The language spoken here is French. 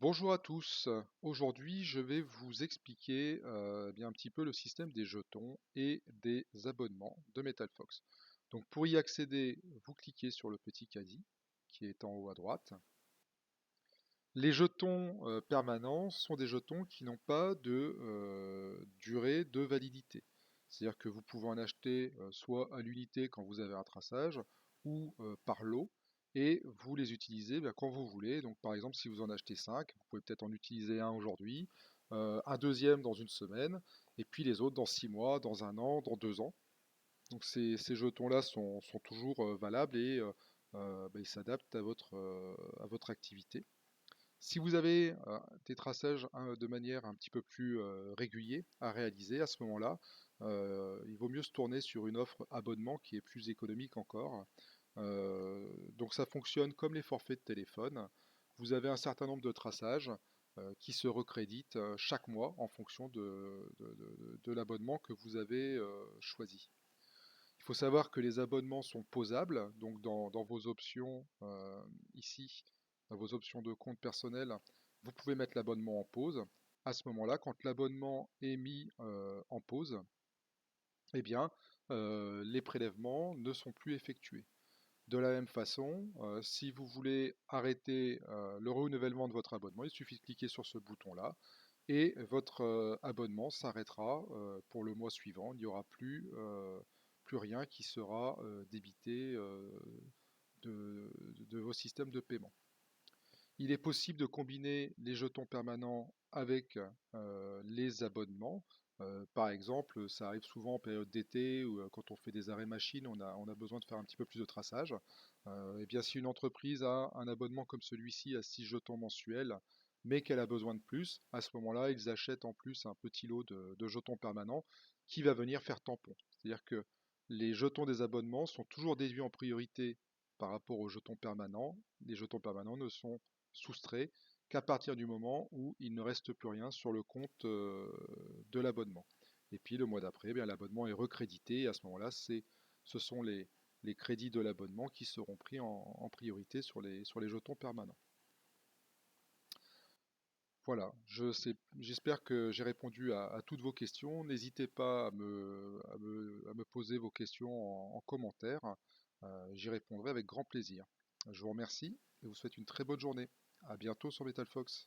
Bonjour à tous. Aujourd'hui, je vais vous expliquer bien un petit peu le système des jetons et des abonnements de MetalFox. Donc pour y accéder, vous cliquez sur le petit caddie qui est en haut à droite. Les jetons permanents sont des jetons qui n'ont pas de durée de validité. C'est-à-dire que vous pouvez en acheter soit à l'unité quand vous avez un traçage ou par lot et vous les utilisez quand vous voulez. Donc par exemple, si vous en achetez 5, vous pouvez peut-être en utiliser un aujourd'hui, un deuxième dans une semaine, et puis les autres dans 6 mois, dans un an, dans 2 ans. Donc ces jetons-là sont toujours valables et ils s'adaptent à votre activité. Si vous avez des traçages de manière un petit peu plus régulier à réaliser, à ce moment-là, il vaut mieux se tourner sur une offre abonnement qui est plus économique encore. Donc ça fonctionne comme les forfaits de téléphone. Vous avez un certain nombre de traçages qui se recréditent chaque mois en fonction de l'abonnement que vous avez choisi. Il faut savoir que les abonnements sont posables, donc dans vos options ici, dans vos options de compte personnel, vous pouvez mettre l'abonnement en pause. À ce moment-là, quand l'abonnement est mis en pause, eh bien, les prélèvements ne sont plus effectués. De la même façon, si vous voulez arrêter le renouvellement de votre abonnement, il suffit de cliquer sur ce bouton-là et votre abonnement s'arrêtera pour le mois suivant. Il n'y aura plus rien qui sera débité de vos systèmes de paiement. Il est possible de combiner les jetons permanents avec les abonnements. Par exemple, ça arrive souvent en période d'été ou quand on fait des arrêts machines, on a besoin de faire un petit peu plus de traçage. Et bien, si une entreprise a un abonnement comme celui-ci à 6 jetons mensuels, mais qu'elle a besoin de plus, à ce moment-là, ils achètent en plus un petit lot de jetons permanents qui va venir faire tampon. C'est-à-dire que les jetons des abonnements sont toujours déduits en priorité par rapport aux jetons permanents. Les jetons permanents ne sont soustrait qu'à partir du moment où il ne reste plus rien sur le compte de l'abonnement. Et puis le mois d'après, eh l'abonnement est recrédité et à ce moment-là, ce sont les crédits de l'abonnement qui seront pris en priorité sur les jetons permanents. Voilà, j'espère que j'ai répondu à toutes vos questions. N'hésitez pas à me poser vos questions en commentaire. J'y répondrai avec grand plaisir. Je vous remercie et vous souhaite une très bonne journée. À bientôt sur MetalFox.